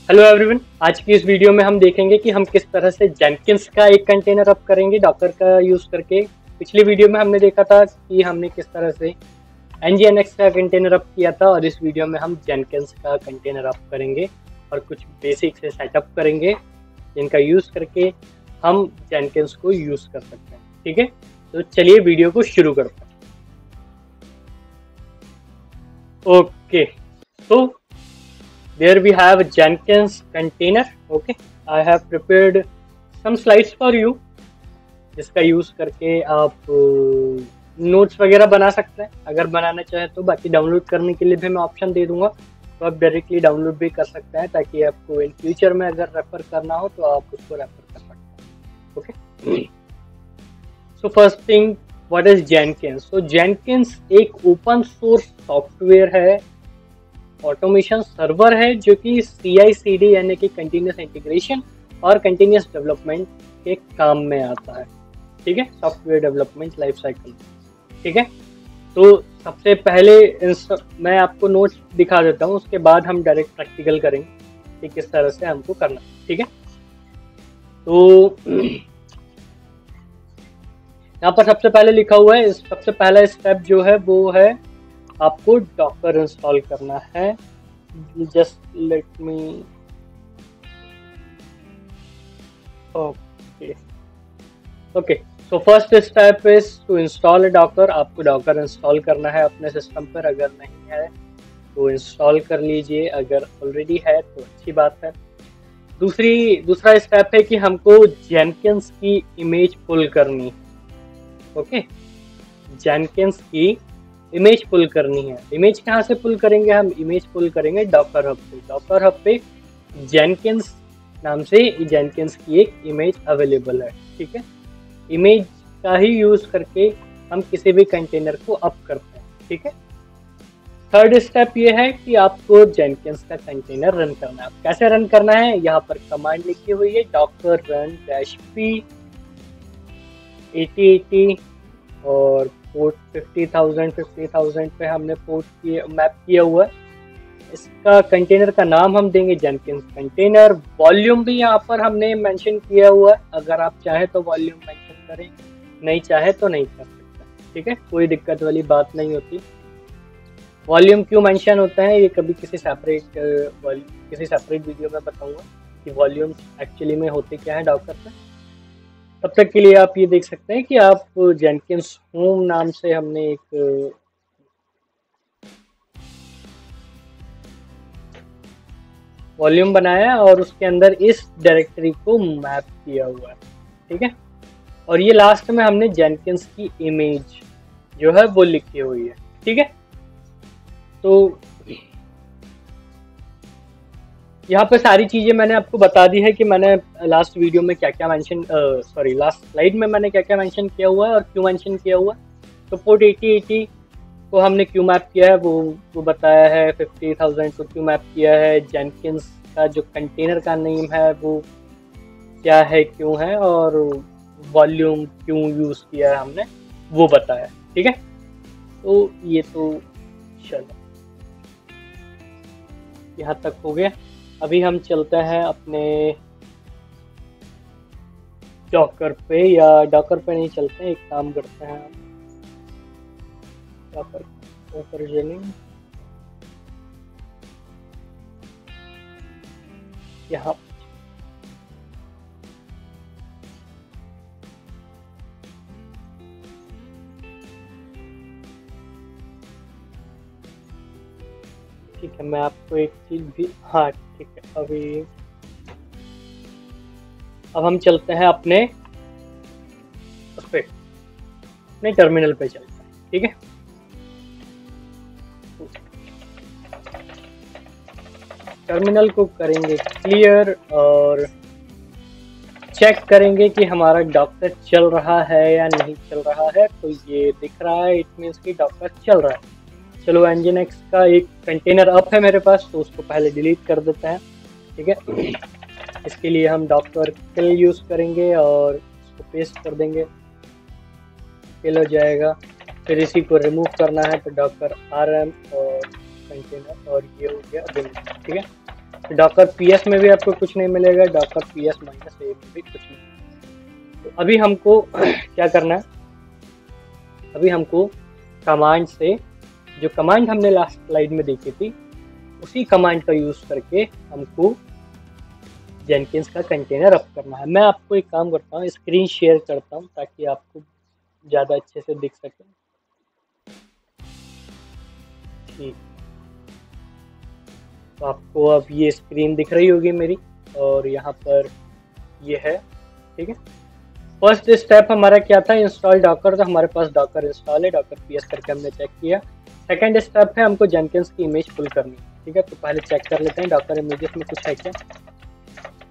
Hello everyone, आज की इस वीडियो में हम देखेंगे कि हम किस तरह से जेनकिंस का एक कंटेनर अप करेंगे डॉकर का यूज करके। पिछली वीडियो में हमने देखा था कि हमने किस तरह से nginx का कंटेनर अप किया था, और इस वीडियो में हम जेनकिंस का कंटेनर अप करेंगे और कुछ बेसिक से सेटअप करेंगे जिनका यूज करके हम जेनकिंस को यूज कर सकते हैं। ठीक है, तो चलिए वीडियो को शुरू करते हैं। ओके, तो there we have a Jenkins container. Okay, I have prepared some slides for you जिसका यूज करके आप नोट्स वगैरह बना सकते हैं अगर बनाना चाहे तो। बाकी डाउनलोड करने के लिए भी मैं ऑप्शन दे दूंगा, तो आप डायरेक्टली डाउनलोड भी कर सकते हैं ताकि आपको इन फ्यूचर में अगर रेफर करना हो तो आप उसको रेफर कर सकते हैं। Okay, so first thing, what is Jenkins? तो जेनकिंस एक ओपन सोर्स सॉफ्टवेयर है, ऑटोमेशन सर्वर है जो कि CI/CD यानी कि कंटिन्यूस इंटीग्रेशन और कंटिन्यूस डेवलपमेंट के काम में आता है। ठीक है, सॉफ्टवेयर डेवलपमेंट लाइफ साइकिल। ठीक है, तो सबसे पहले मैं आपको नोट्स दिखा देता हूँ, उसके बाद हम डायरेक्ट प्रैक्टिकल करेंगे कि किस तरह से हमको करना है। ठीक है, तो यहाँ पर सबसे पहले लिखा हुआ है, सबसे पहला स्टेप जो है वो है आपको डॉकर इंस्टॉल करना है। Just let me, okay, so first step is to install Docker. आपको डॉकर इंस्टॉल करना है अपने सिस्टम पर, अगर नहीं है तो इंस्टॉल कर लीजिए, अगर ऑलरेडी है तो अच्छी बात है। दूसरा स्टेप है कि हमको जेनकिंस की इमेज पुल करनी है। ओके, जेनकिंस की इमेज पुल करनी है। इमेज कहाँ से पुल करेंगे? हम इमेज पुल करेंगे डॉकर हब पे। डॉकर हब पे जेनकिंस नाम से जेनकिंस की एक इमेज अवेलेबल है। ठीक है, इमेज का ही यूज करके हम किसी भी कंटेनर को अप करते हैं। ठीक है, थर्ड स्टेप ये है कि आपको जेनकिंस का कंटेनर रन करना है। कैसे रन करना है? यहाँ पर कमांड लिखी हुई है, डॉकर रन -p 8080 और पोर्ट 50,000 पे हमने पोर्ट मैप किया हुआ है। इसका कंटेनर का नाम हम देंगे जेनकिंस कंटेनर। वॉल्यूम भी यहाँ पर हमने मेंशन किया हुआ है, अगर आप चाहे तो वॉल्यूम मेंशन करें, नहीं चाहे तो नहीं कर सकते। ठीक है, कोई दिक्कत वाली बात नहीं होती। वॉल्यूम क्यों मेंशन होता है ये कभी किसी सेपरेट वीडियो में बताऊंगा कि वॉल्यूम एक्चुअली में होते क्या है डॉकर पे। तब तक के लिए आप ये देख सकते हैं कि आप जेनकिंस होम नाम से हमने एक वॉल्यूम बनाया और उसके अंदर इस डायरेक्टरी को मैप किया हुआ है। ठीक है, और ये लास्ट में हमने जेनकिंस की इमेज जो है वो लिखी हुई है। ठीक है, तो यहाँ पे सारी चीजें मैंने आपको बता दी है कि मैंने लास्ट वीडियो में क्या क्या मेंशन, लास्ट स्लाइड में मैंने क्या क्या मेंशन किया हुआ है और क्यों मेंशन किया हुआ है। तो पोर्ट 8080 को हमने क्यों मैप किया है वो बताया है। 50,000 को क्यों मैप किया है, जेनकिंस का जो कंटेनर का नेम है वो क्या है, क्यों है, और वॉल्यूम क्यों यूज किया है हमने वो बताया। ठीक है, तो ये तो चलो यहाँ तक हो गया। अभी हम चलते हैं अपने डॉकर पे, या डॉकर पे नहीं चलते हैं, एक काम करते हैं, डॉकर ओवरजनिंग यहाँ। ठीक है, मैं आपको एक चीज भी, हाँ ठीक है, अब हम चलते हैं अपने उस पे, अपने टर्मिनल पे चलते हैं। ठीक है, टर्मिनल को करेंगे क्लियर और चेक करेंगे कि हमारा डॉकर चल रहा है या नहीं चल रहा है। तो ये दिख रहा है, इट मीन्स कि डॉकर चल रहा है। चलो, nginx का एक कंटेनर अप है मेरे पास, तो उसको पहले डिलीट कर देते हैं। ठीक है, इसके लिए हम डॉकर किल यूज करेंगे और इसको पेस्ट कर देंगे, किल हो जाएगा। फिर इसी को रिमूव करना है तो डॉकर rm और कंटेनर, और ये हो गया बिन। ठीक है, डॉकर PS में भी आपको कुछ नहीं मिलेगा, डॉकर PS -a में भी कुछ नहीं। तो अभी हमको क्या करना है, अभी हमको कमांड से, जो कमांड हमने लास्ट स्लाइड में देखी थी, उसी कमांड का यूज करके हमको जेनकिंस का कंटेनर अप करना है। मैं आपको एक काम करता हूँ, स्क्रीन शेयर करता हूँ ताकि आपको ज़्यादा अच्छे से दिख सके। ठीक, तो आपको अब ये स्क्रीन दिख रही होगी मेरी, और यहाँ पर ये है। ठीक है, फर्स्ट स्टेप हमारा क्या था, इंस्टॉल डॉकर। तो हमारे पास डॉकर इंस्टॉल है, डॉकर PS करके हमने चेक किया। सेकंड स्टेप है हमको जेनकिंस की इमेज पुल करनी। ठीक है, तो पहले चेक कर लेते हैं डॉकर इमेजेस में कुछ है क्या।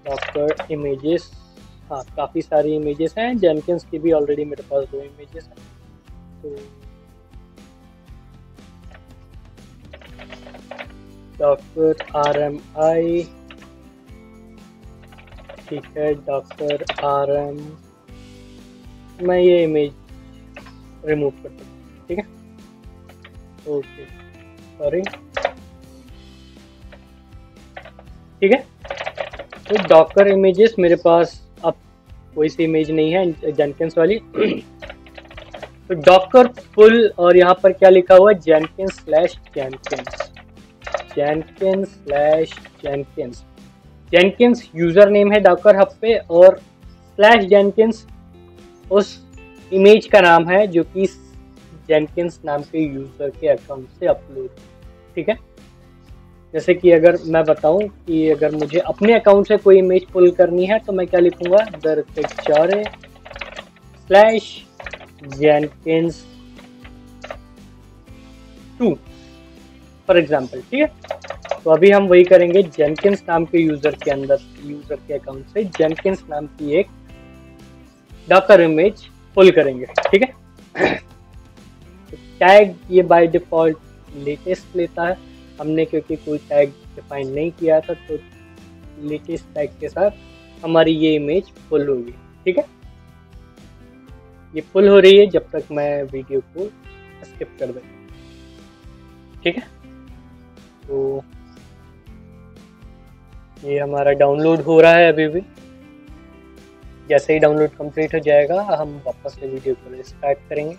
डॉकर इमेजेस, हाँ काफ़ी सारी इमेजेस हैं, जेनकिंस की भी ऑलरेडी मेरे पास 2 इमेजेस हैं। तो डॉकर RMI, ठीक है, डॉकर RM, मैं ये इमेज रिमूव कर सकता हूँ। ठीक है, ओके, सॉरी। ठीक है, तो डॉकर इमेजेस मेरे पास अब कोई सी इमेज नहीं है जेनकिंस वाली। तो डॉकर फुल, और यहाँ पर क्या लिखा हुआ है, jenkins/jenkins, jenkins/jenkins। Jenkins user name है डॉकर हब पे, और /jenkins उस इमेज का नाम है जो कि जेनकिंस नाम के यूजर के अकाउंट से अपलोड। ठीक है, जैसे कि अगर मैं बताऊं कि अगर मुझे अपने अकाउंट से कोई इमेज पुल करनी है तो मैं क्या लिखूंगा, /jenkins2 फॉर एग्जाम्पल। ठीक है, तो अभी हम वही करेंगे, जेनकिंस नाम के यूजर के अंदर, यूजर के अकाउंट से जेनकिंस नाम की एक डॉकर इमेज पुल करेंगे। ठीक है, टैग ये बाय डिफॉल्ट लेटेस्ट लेता है, हमने क्योंकि कोई टैग डिफाइन नहीं किया था, तो लेटेस्ट टैग के साथ हमारी ये इमेज पुल होगी। ठीक है, ये पुल हो रही है जब तक मैं वीडियो को स्किप कर दूँ। ठीक है, तो ये हमारा डाउनलोड हो रहा है अभी भी। जैसे ही डाउनलोड कंप्लीट हो जाएगा हम वापस से वीडियो को स्टार्ट करेंगे।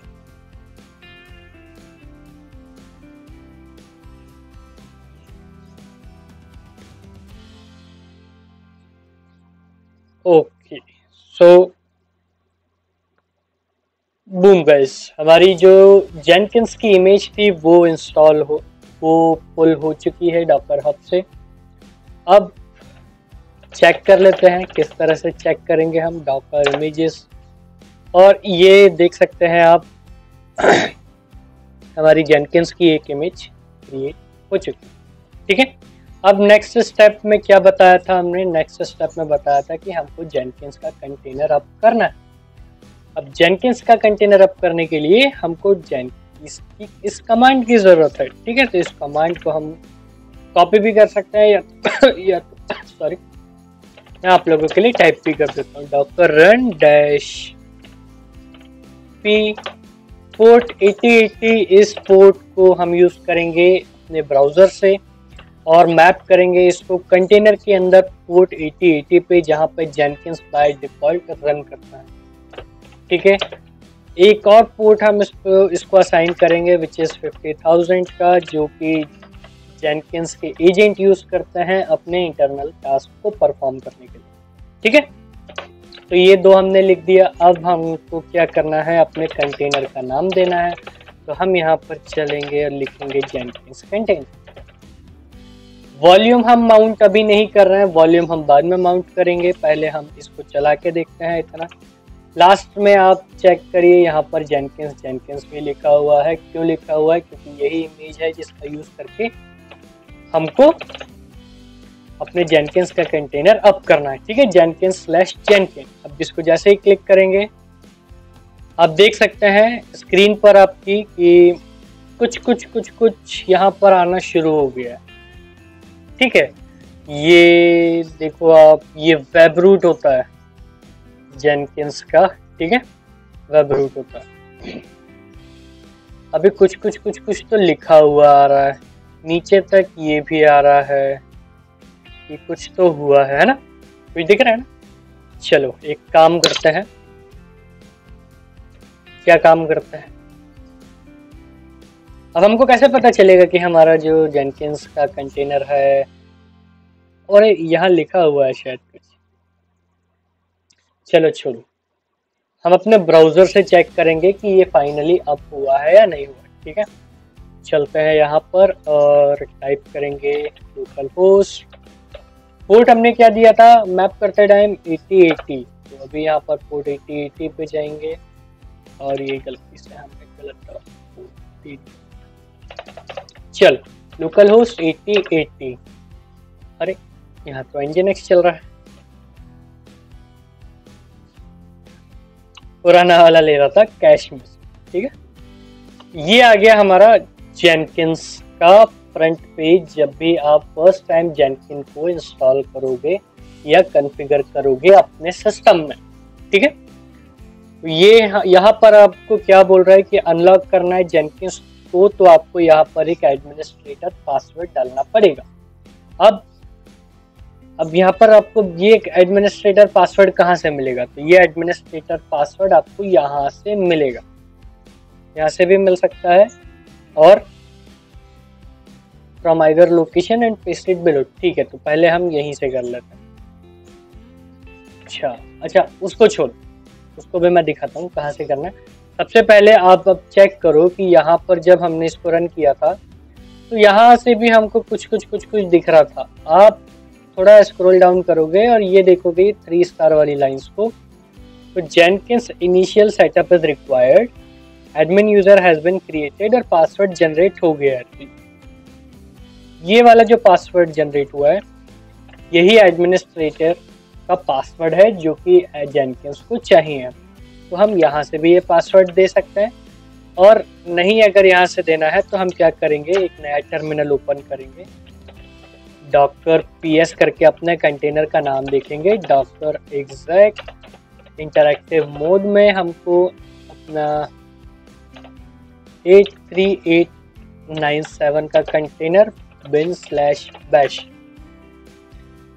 ओके, सो बूम गाइस, हमारी जो जेनकिंस की इमेज थी वो पुल हो चुकी है डॉकर हब से। अब चेक कर लेते हैं, किस तरह से चेक करेंगे हम डॉकर इमेजेस। और ये देख सकते हैं आप हमारी जेनकिंस की एक इमेज क्रिएट हो चुकी है। ठीक है, अब नेक्स्ट स्टेप में क्या बताया था हमने, नेक्स्ट स्टेप में बताया था कि हमको जेनकिंस का कंटेनर अप करना है। अब जेनकिंस का कंटेनर अप करने के लिए हमको इस कमांड की ज़रूरत है। ठीक है, तो इस कमांड को हम कॉपी भी कर सकते हैं या सॉरी, मैं आप लोगों के लिए टाइप भी कर देता हूँ, डॉकर रन -p पोर्ट 8080। इस पोर्ट को हम यूज़ करेंगे अपने ब्राउज़र से और मैप करेंगे इसको कंटेनर के अंदर पोर्ट 8080 पे, जहाँ पे जेनकिंस बाय डिफ़ॉल्ट रन करता है। ठीक है, एक और पोर्ट हम इसको असाइन करेंगे विच इज़ 50,000 का, जो कि जेनकिंस के एजेंट यूज़ करते हैं अपने इंटरनल टास्क को परफॉर्म करने के लिए। ठीक है, तो ये 2 हमने लिख दिया। अब हमको क्या करना है, अपने कंटेनर का नाम देना है। तो हम यहाँ पर चलेंगे और लिखेंगे जेनकिंस कंटेनर। वॉल्यूम हम माउंट अभी नहीं कर रहे हैं, वॉल्यूम हम बाद में माउंट करेंगे, पहले हम इसको चला के देखते हैं। इतना लास्ट में आप चेक करिए, यहाँ पर जेनकिंस भी लिखा हुआ है। क्यों लिखा हुआ है, क्योंकि यही इमेज है जिसका यूज़ करके हमको अपने जेनकिंस का कंटेनर अप करना है। ठीक है, jenkins/jenkins। अब इसको जैसे ही क्लिक करेंगे आप देख सकते हैं स्क्रीन पर आपकी कि कुछ यहाँ पर आना शुरू हो गया है। ठीक है, ये देखो आप, ये वेब रूट होता है जेनकिंस का। ठीक है, वेब रूट होता है। अभी कुछ तो लिखा हुआ आ रहा है, नीचे तक ये भी आ रहा है। कि कुछ तो हुआ है ना, कुछ दिख रहा है ना। चलो एक काम करते हैं, क्या काम करते हैं, अब हमको कैसे पता चलेगा कि हमारा जो जेनकिंस का कंटेनर है, और यहाँ लिखा हुआ है शायद कुछ, चलो छोड़ो, हम अपने ब्राउजर से चेक करेंगे कि ये फाइनली अप हुआ है या नहीं हुआ। ठीक है, चलते हैं यहाँ पर और टाइप करेंगे लोकल होस्ट। पोर्ट हमने क्या दिया था मैप करते टाइम 8080, तो अभी यहाँ पर पोर्ट 8080 पे जाएंगे और ये गलती से हमने गलत, चल लोकल होस्ट 8080, अरे यहाँ तो nginx चल रहा है, पुराना वाला ले रहा था कैश में। ठीक है, ये आ गया हमारा जेनकिंस का फ्रंट पेज। जब भी आप फर्स्ट टाइम जेनकिन को इंस्टॉल करोगे या कॉन्फ़िगर करोगे अपने सिस्टम में, ठीक है, तो ये यहाँ पर आपको क्या बोल रहा है कि अनलॉक करना है जेनकिंस को, तो आपको यहाँ पर एक एडमिनिस्ट्रेटर पासवर्ड डालना पड़ेगा। अब यहाँ पर आपको ये एडमिनिस्ट्रेटर पासवर्ड कहाँ से मिलेगा, तो ये एडमिनिस्ट्रेटर पासवर्ड आपको यहाँ से मिलेगा, यहाँ से भी मिल सकता है, और from either location and paste it below. ठीक है, तो पहले हम यहीं से कर लेते हैं। अच्छा उसको छोड़, उसको भी मैं दिखाता हूँ कहाँ से करना है। सबसे पहले आप अब चेक करो कि यहाँ पर जब हमने इसको रन किया था तो यहाँ से भी हमको कुछ दिख रहा था। आप थोड़ा स्क्रॉल डाउन करोगे और ये देखोगे 3 स्टार वाली लाइंस को, तो Jenkins initial setup is required, admin user has been created और पासवर्ड जनरेट हो गया है। ये वाला जो पासवर्ड जनरेट हुआ है यही एडमिनिस्ट्रेटर का पासवर्ड है जो कि जेनकिंस को चाहिए। तो हम यहाँ से भी ये पासवर्ड दे सकते हैं, और नहीं अगर यहाँ से देना है तो हम क्या करेंगे, एक नया टर्मिनल ओपन करेंगे, डॉक्टर PS करके अपने कंटेनर का नाम देखेंगे, डॉक्टर एग्जैक्ट इंटरैक्टिव मोड में हमको अपना 83897 का कंटेनर bin/bash।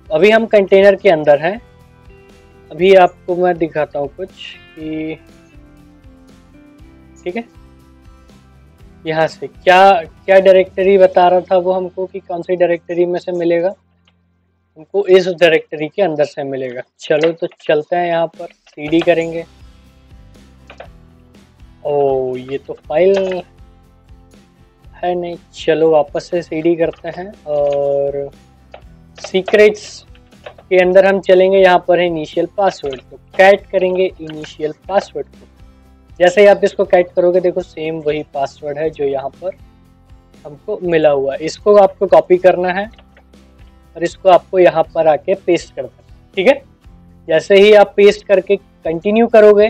अभी हम कंटेनर के अंदर हैं। अभी आपको मैं दिखाता हूँ कुछ कि, ठीक है, यहाँ से क्या डायरेक्टरी बता रहा था वो हमको कि कौन सी डायरेक्टरी में से मिलेगा, हमको इस डायरेक्टरी के अंदर से मिलेगा। चलो तो चलते हैं, यहाँ पर CD करेंगे। ओ ये तो फाइल है नहीं, चलो वापस से CD करते हैं और सीक्रेट्स के अंदर हम चलेंगे। यहाँ पर है इनिशियल पासवर्ड, तो कैट करेंगे इनिशियल पासवर्ड को। जैसे ही आप इसको कैट करोगे देखो सेम वही पासवर्ड है जो यहाँ पर हमको मिला हुआ है। इसको आपको कॉपी करना है और इसको आपको यहाँ पर आके पेस्ट करना है। ठीक है, जैसे ही आप पेस्ट करके कंटिन्यू करोगे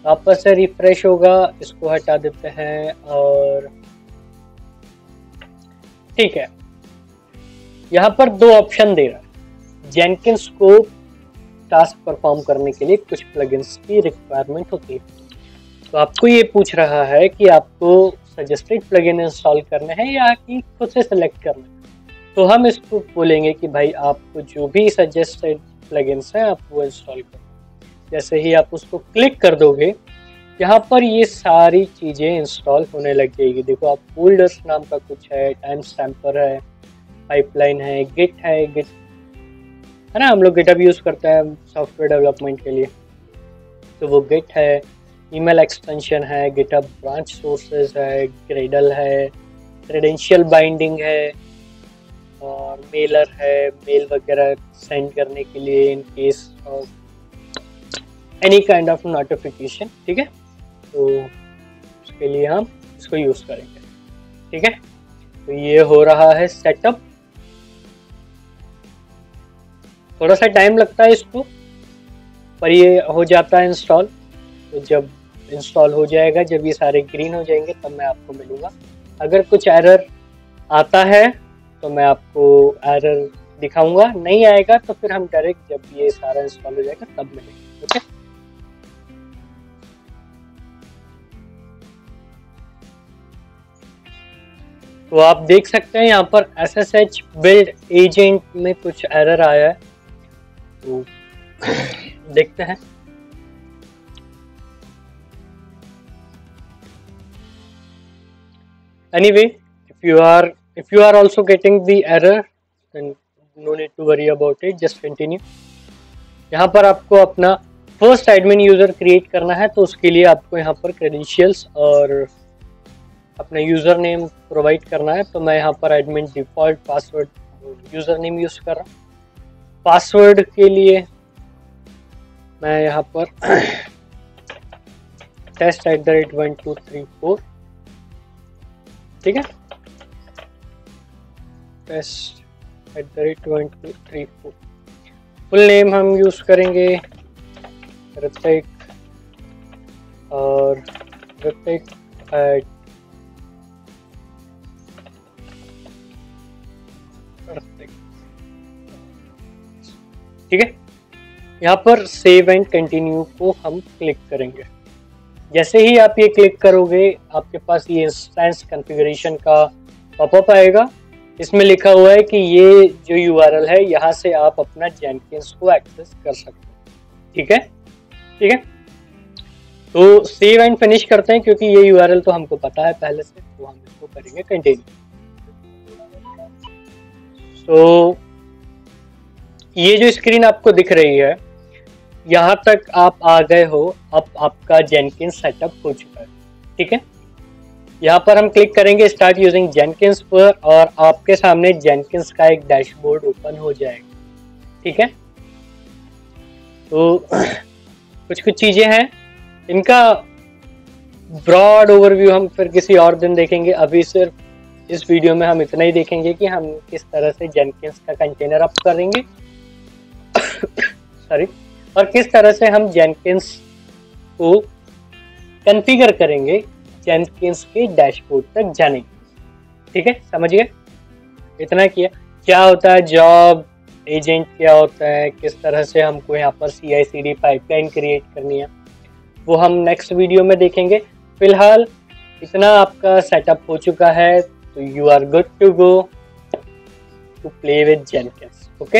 वापस से रिफ्रेश होगा। इसको हटा देते हैं और ठीक है, यहाँ पर 2 ऑप्शन दे रहा है। जेनकिंस को टास्क परफॉर्म करने के लिए कुछ प्लगइन्स की रिक्वायरमेंट होती है, तो आपको ये पूछ रहा है कि आपको सजेस्टेड प्लगइन इंस्टॉल करने हैं या कि खुद से सिलेक्ट करना है। तो हम इसको बोलेंगे कि भाई आपको जो भी सजेस्टेड प्लगइन्स हैं आप वो इंस्टॉल करो। जैसे ही आप उसको क्लिक कर दोगे यहाँ पर ये सारी चीज़ें इंस्टॉल होने लग जाएगी। देखो आप फोल्डर्स नाम का कुछ है, टाइम स्टैम्पर है, पाइपलाइन है, गिट है, गिट है ना, हम लोग गिटहब यूज़ करते हैं सॉफ्टवेयर डेवलपमेंट के लिए, तो वो गिट है, ईमेल एक्सटेंशन है, गिटहब ब्रांच सोर्सेज है, ग्रेडल है, क्रेडेंशियल बाइंडिंग है, और मेलर है, मेल वगैरह सेंड करने के लिए in case of any kind of notification. ठीक है, तो उसके लिए हम इसको यूज़ करेंगे। ठीक है, तो ये हो रहा है सेटअप, थोड़ा सा टाइम लगता है इसको, पर ये हो जाता है इंस्टॉल। तो जब इंस्टॉल हो जाएगा, जब ये सारे ग्रीन हो जाएंगे तब मैं आपको मिलूँगा। अगर कुछ एरर आता है तो मैं आपको एरर दिखाऊंगा, नहीं आएगा तो फिर हम डायरेक्ट जब ये सारा इंस्टॉल हो जाएगा तब मिलेंगे। ओके, तो आप देख सकते हैं यहाँ पर SSH बिल्ड एजेंट में कुछ एरर आया है, तो देखते हैं। Anyway, if you are also getting the error, then no need to worry about it, just continue. यहाँ पर आपको अपना फर्स्ट एडमिन यूजर क्रिएट करना है, तो उसके लिए आपको यहाँ पर क्रेडेंशियल्स और अपना यूजर नेम प्रोवाइड करना है। तो मैं यहाँ पर admin default password user name use कर रहा हूँ। पासवर्ड के लिए मैं यहाँ पर test@1234, ठीक है, test@1234। फुल नेम हम यूज करेंगे ऋतिक, और ऋतिक ठीक है। यहाँ पर सेव एंड कंटिन्यू को हम क्लिक करेंगे। जैसे ही आप ये क्लिक करोगे आपके पास ये इंस्टेंस कॉन्फ़िगरेशन का पॉपअप आएगा। इसमें लिखा हुआ है कि ये जो यूआरएल है यहाँ से आप अपना जेनकिंस को एक्सेस कर सकते हैं, ठीक है, ठीक है। तो सेव एंड फिनिश करते हैं, क्योंकि ये यूआरएल तो हमको पता है पहले से, तो हम इसको करेंगे कंटिन्यू। तो ये जो स्क्रीन आपको दिख रही है, यहाँ तक आप आ गए हो, अब आपका जेनकिंस सेटअप हो चुका है, ठीक है। यहाँ पर हम क्लिक करेंगे स्टार्ट यूजिंग जेनकिंस पर, और आपके सामने जेनकिंस का एक डैशबोर्ड ओपन हो जाएगा, ठीक है। तो कुछ चीजें हैं, इनका ब्रॉड ओवरव्यू हम फिर किसी और दिन देखेंगे। अभी सिर्फ इस वीडियो में हम इतना ही देखेंगे कि हम किस तरह से जेनकिंस का कंटेनर अप करेंगे सॉरी, और किस तरह से हम जेनकिंस को कॉन्फ़िगर करेंगे जेनकिंस के डैशबोर्ड तक जाने, ठीक है, समझ गए। इतना किया। क्या होता है जॉब एजेंट, क्या होता है, किस तरह से हमको यहाँ पर CI/CD पाइपलाइन क्रिएट करनी है, वो हम नेक्स्ट वीडियो में देखेंगे। फिलहाल इतना आपका सेटअप हो चुका है, तो you are good to go to play with Jenkins, okay.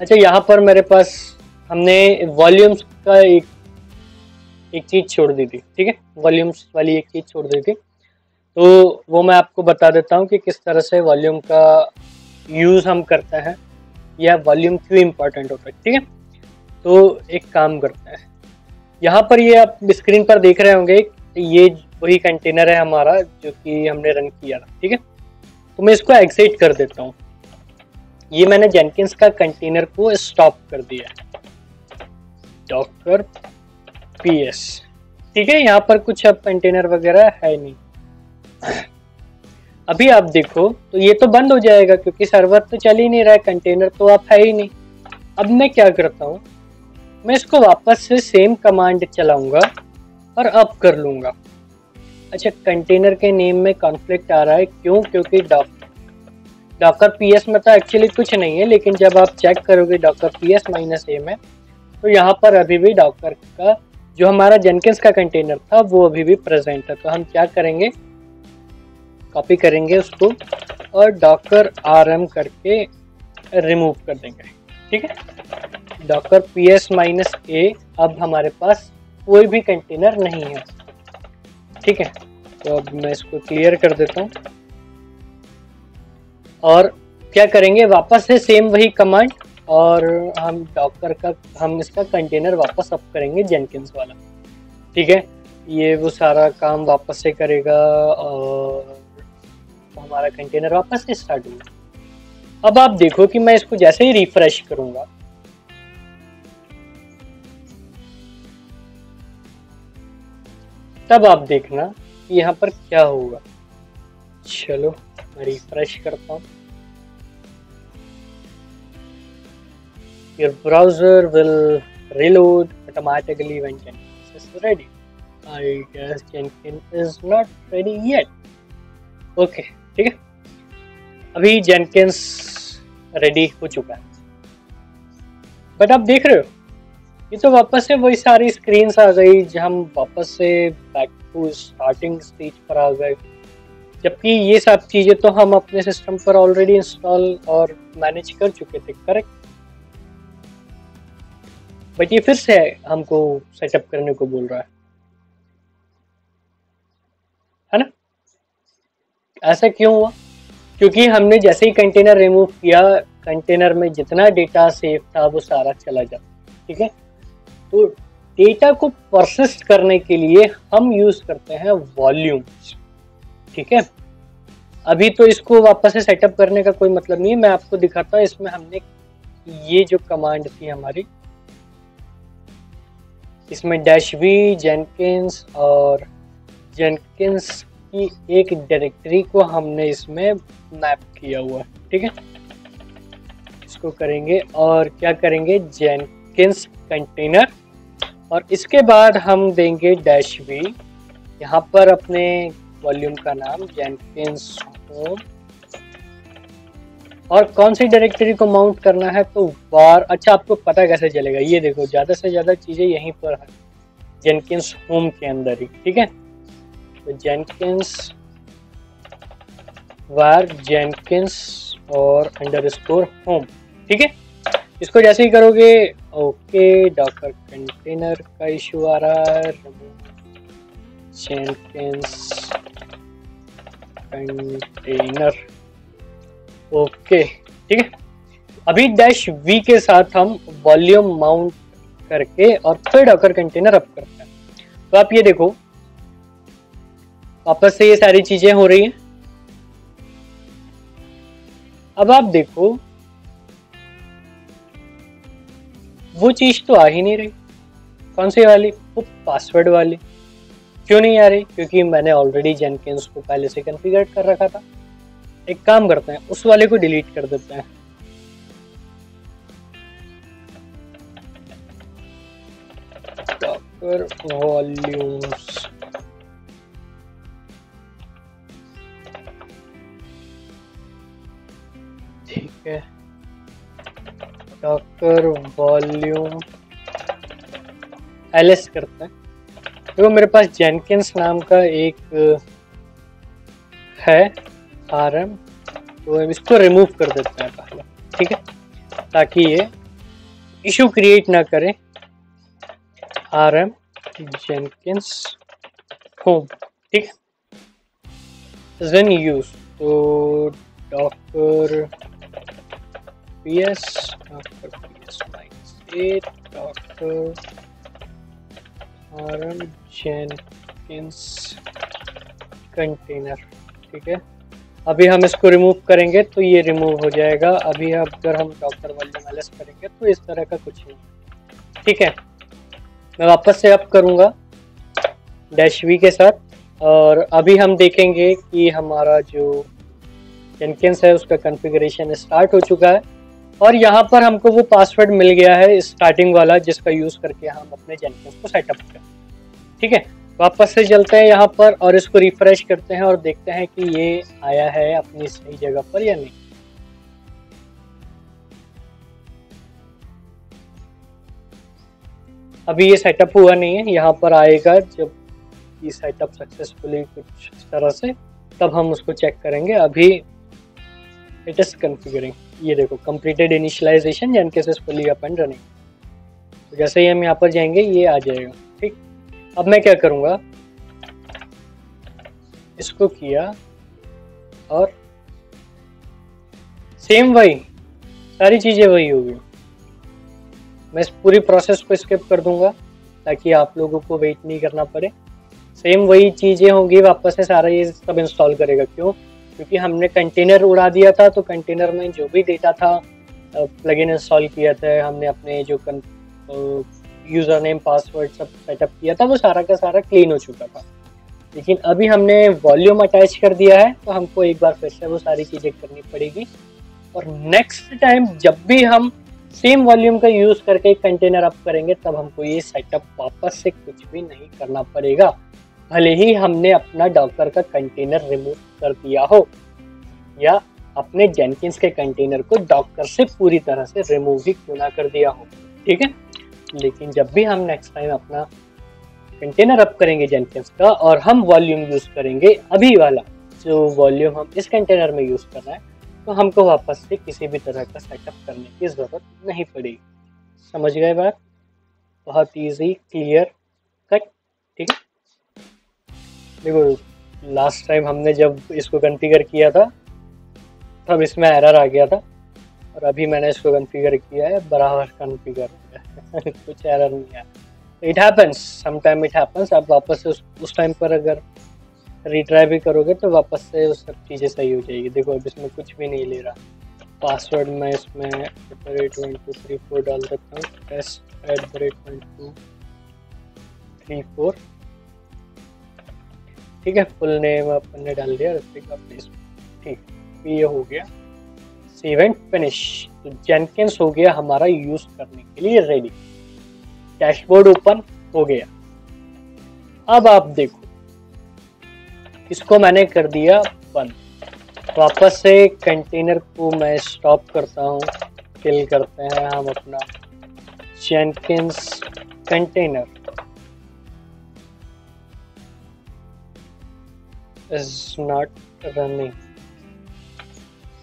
अच्छा, यहाँ पर मेरे पास हमने वॉल्यूम्स का एक चीज़ छोड़ दी थी, ठीक है, वॉल्यूम्स वाली एक चीज़ छोड़ दी थी, तो वो मैं आपको बता देता हूँ कि किस तरह से वॉल्यूम का यूज़ हम करते हैं, या वॉल्यूम क्यों इम्पोर्टेंट होता है, ठीक है। तो एक काम करते हैं, यहाँ पर ये आप स्क्रीन पर देख रहे होंगे, ये वही कंटेनर है हमारा जो कि हमने रन किया था, ठीक है। तो मैं इसको एग्जिट कर देता हूँ। ये मैंने जेनकिंस का कंटेनर को स्टॉप कर दिया, डॉकर PS, ठीक है। यहाँ पर कुछ अब कंटेनर वगैरह है नहीं। अभी आप देखो तो ये तो बंद हो जाएगा, क्योंकि सर्वर तो चल ही नहीं रहा है, कंटेनर तो आप है ही नहीं। अब मैं क्या करता हूँ, मैं इसको वापस से सेम कमांड चलाऊंगा और अप कर लूंगा। अच्छा, कंटेनर के नेम में कॉन्फ्लिक्ट आ रहा है, क्यों? क्योंकि डॉकर PS में तो एक्चुअली कुछ नहीं है, लेकिन जब आप चेक करोगे डॉकर PS-A में, तो यहाँ पर अभी भी डॉकर का जो हमारा जेनकिंस का कंटेनर था वो अभी भी प्रेजेंट है। तो हम क्या करेंगे, कॉपी करेंगे उसको और डॉकर RM करके रिमूव कर देंगे, ठीक है। डॉकर PS-A, अब हमारे पास कोई भी कंटेनर नहीं है, ठीक है। तो अब मैं इसको क्लियर कर देता हूँ, और क्या करेंगे, वापस से सेम वही कमांड, और हम डॉकर का हम इसका कंटेनर वापस अप करेंगे जेनकिंस वाला, ठीक है। ये वो सारा काम वापस से करेगा और हमारा कंटेनर वापस से स्टार्ट होगा। अब आप देखो कि मैं इसको जैसे ही रिफ्रेश करूंगा, तब आप देखना कि यहाँ पर क्या होगा। चलो मैं रिफ्रेश करता हूँ। Your browser will reload automatically when Jenkins is ready. I guess Jenkins is not ready yet. Okay, ठीक है। अभी Jenkins रेडी हो चुका है, बट आप देख रहे हो ये तो वापस से वही सारी स्क्रीन्स आ गई, जब हम वापस से बैक टू स्टार्टिंग स्टेज पर आ गए। जबकि ये सब चीज़ें तो हम अपने सिस्टम पर ऑलरेडी इंस्टॉल और मैनेज कर चुके थे, करेक्ट। बट ये फिर से हमको सेटअप करने को बोल रहा है ना। ऐसा क्यों हुआ? क्योंकि हमने जैसे ही कंटेनर रिमूव किया, कंटेनर में जितना डेटा सेव था वो सारा चला जाता, ठीक है। तो डेटा को प्रोसेस करने के लिए हम यूज करते हैं वॉल्यूम्स, ठीक है। अभी तो इसको वापस से सेटअप करने का कोई मतलब नहीं है, मैं आपको दिखाता हूँ। इसमें हमने ये जो कमांड थी हमारी, इसमें डैश वी जेनकिंस और जेनकिंस की एक डायरेक्टरी को हमने इसमें मैप किया हुआ है, ठीक है। इसको करेंगे और क्या करेंगे, जेनकिंस कंटेनर, और इसके बाद हम देंगे डैश वी, यहाँ पर अपने वॉल्यूम का नाम जेनकिंस होम, और कौन सी डायरेक्टरी को माउंट करना है तो वार। अच्छा, आपको पता कैसे चलेगा, ये देखो ज़्यादा से ज़्यादा चीज़ें यहीं पर है जेनकिंस होम के अंदर ही, ठीक है। तो जेनकिंस वार जेनकिंस और अंडरस्कोर होम, ठीक है। इसको जैसे ही करोगे, ओके, डॉकर कंटेनर का इशू आ रहा है, जेनकिंस कंटेनर, ओके, ठीक है। अभी डैश वी के साथ हम वॉल्यूम माउंट करके और फिर डॉकर कंटेनर अप करते हैं। तो आप ये देखो, वापस से ये सारी चीजें हो रही हैं। अब आप देखो, वो चीज तो आ ही नहीं रही। कौन सी वाली? वो पासवर्ड वाली। क्यों नहीं आ रही? क्योंकि मैंने ऑलरेडी जेनकिंस को पहले से कॉन्फ़िगर कर रखा था। एक काम करते हैं, उस वाले को डिलीट कर देते हैं। डॉकर वॉल्यूम्स, ठीक है, डॉकर वॉल्यूम एलएस करते हैं। देखो मेरे पास जेनकिंस नाम का एक है आरएम, तो इसको रिमूव कर देते हैं पहले, ठीक है, ताकि ये इशू क्रिएट ना करे। आरएम जेनकिंस होम, ठीक है, देन यूज, तो Docker PS -8 Docker RM Jenkins container, ठीक है। अभी हम इसको रिमूव करेंगे तो ये रिमूव हो जाएगा। अभी अगर हम डॉकर वॉल्यूम एलएस करेंगे तो इस तरह का कुछ नहीं, ठीक है। मैं वापस से अप करूंगा डैश वी के साथ, और अभी हम देखेंगे कि हमारा जो जेनकिंस है उसका कॉन्फ़िगरेशन स्टार्ट हो चुका है, और यहाँ पर हमको वो पासवर्ड मिल गया है स्टार्टिंग वाला, जिसका यूज करके हम अपने जेनकिंस को सेटअप करें, ठीक है। वापस से चलते हैं यहाँ पर और इसको रिफ्रेश करते हैं और देखते हैं कि ये आया है अपनी सही जगह पर या नहीं। अभी ये सेटअप हुआ नहीं है, यहाँ पर आएगा जब ये सेटअप सक्सेसफुली कुछ इस तरह से, तब हम उसको चेक करेंगे। अभी इट इज कॉन्फ़िगरिंग, ये देखो completed initialization Jenkins is fully up and running. तो जैसे ही हम यहाँ पर जाएंगे ये आ जाएगा, ठीक। अब मैं क्या करूँगा, इसको किया और सेम वही सारी चीज़ें वही होगी। मैं इस पूरी प्रोसेस को स्किप कर दूंगा ताकि आप लोगों को वेट नहीं करना पड़े। सेम वही चीज़ें होंगी, वापस से सारा ये सब इंस्टॉल करेगा। क्यों? क्योंकि हमने कंटेनर उड़ा दिया था, तो कंटेनर में जो भी डेटा था, प्लगइन इंस्टॉल किया था हमने, अपने जो यूज़र नेम पासवर्ड सब सेटअप किया था, वो सारा का सारा क्लीन हो चुका था। लेकिन अभी हमने वॉल्यूम अटैच कर दिया है, तो हमको एक बार फिर से वो सारी चीज़ें करनी पड़ेगी। और नेक्स्ट टाइम जब भी हम सेम वॉल्यूम का यूज़ करके कंटेनर अप करेंगे, तब हमको ये सेटअप वापस से कुछ भी नहीं करना पड़ेगा, भले ही हमने अपना डॉकर का कंटेनर रिमूव कर दिया हो या अपने जेनकिंस के कंटेनर को डॉकर से पूरी तरह से रिमूव ही क्यों ना कर दिया हो, ठीक है। लेकिन जब भी हम नेक्स्ट टाइम अपना कंटेनर अप करेंगे जेनकिंस का और हम वॉल्यूम यूज़ करेंगे अभी वाला, जो वॉल्यूम हम इस कंटेनर में यूज़ कर रहे हैं, तो हमको वापस से किसी भी तरह का सेटअप करने की ज़रूरत नहीं पड़ेगी। समझ गए बात? बहुत इजी, क्लियर कट। ठीक है, देखो लास्ट टाइम हमने जब इसको कॉन्फ़िगर किया था तब इसमें एरर आ गया था, और अभी मैंने इसको कॉन्फ़िगर किया है, बराबर कॉन्फ़िगर हो गया कुछ एरर नहीं है। It happens, sometime it happens. आप वापस से उस टाइम पर अगर रिट्राई भी करोगे तो वापस से वो सब चीज़ें सही हो जाएगी। देखो अब इसमें कुछ भी नहीं ले रहा। पासवर्ड मैं इसमें @1234 डाल देता हूँ, test@1234। ठीक है, फुल नेम अपन ने डाल दिया, ठीक, ये हो गया। Save and finish. तो जेनकिंस हो गया हमारा यूज करने के लिए रेडी। डैशबोर्ड ओपन हो गया। अब आप देखो, इसको मैंने कर दिया बंद। वापस से कंटेनर को मैं स्टॉप करता हूँ, किल करते हैं हम अपना Jenkins container is not running।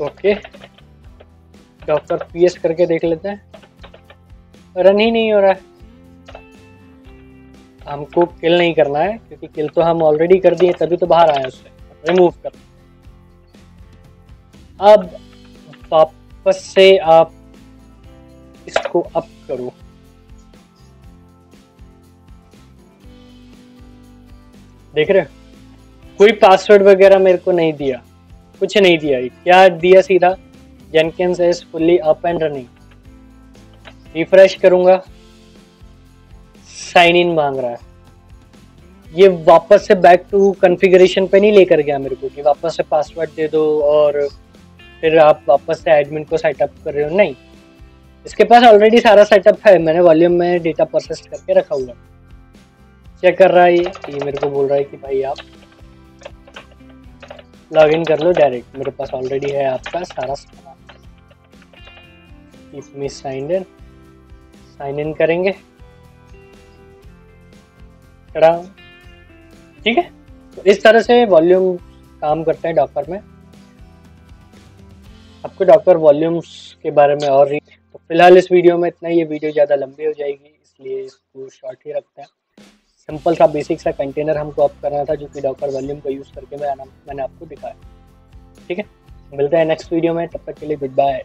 Okay, doctor PS करके देख लेते हैं, रन ही नहीं हो रहा है। हमको किल नहीं करना है, क्योंकि किल तो हम ऑलरेडी कर दिए, तभी तो बाहर आए उससे। रिमूव कर। अब वापस से आप इसको अप करो। देख रहे हो, कोई पासवर्ड वगैरह मेरे को नहीं दिया, कुछ नहीं दिया। क्या दिया? सीधा Jenkins is fully up and running. Refresh करूंगा, साइन इन मांग रहा है। ये वापस से बैक टू कॉन्फ़िगरेशन पे नहीं लेकर गया मेरे को कि वापस से पासवर्ड दे दो और फिर आप वापस से एडमिन को सेटअप कर रहे हो। नहीं, इसके पास ऑलरेडी सारा सेटअप है। मैंने वॉल्यूम में डेटा प्रोसेस करके रखा हुआ। चेक कर रहा है ये मेरे को बोल रहा है कि भाई आप लॉग इन कर लो डायरेक्ट। मेरे पास ऑलरेडी है आपका सारा सामान। Keep me signed in, sign in करेंगे। ठीक है, तो इस तरह से वॉल्यूम काम करते हैं डॉकर में। आपको डॉकर वॉल्यूम्स के बारे में और तो फिलहाल इस वीडियो में इतना ही। ये वीडियो ज़्यादा लंबी हो जाएगी, इसलिए इसको शॉर्ट ही रखते हैं। सिंपल सा बेसिक सा कंटेनर हमको अप करना था, जो कि डॉकर वॉल्यूम का यूज़ करके मैंने आपको दिखाया। ठीक है, मिलते हैं नेक्स्ट वीडियो में, तब तक के लिए गुड बाय।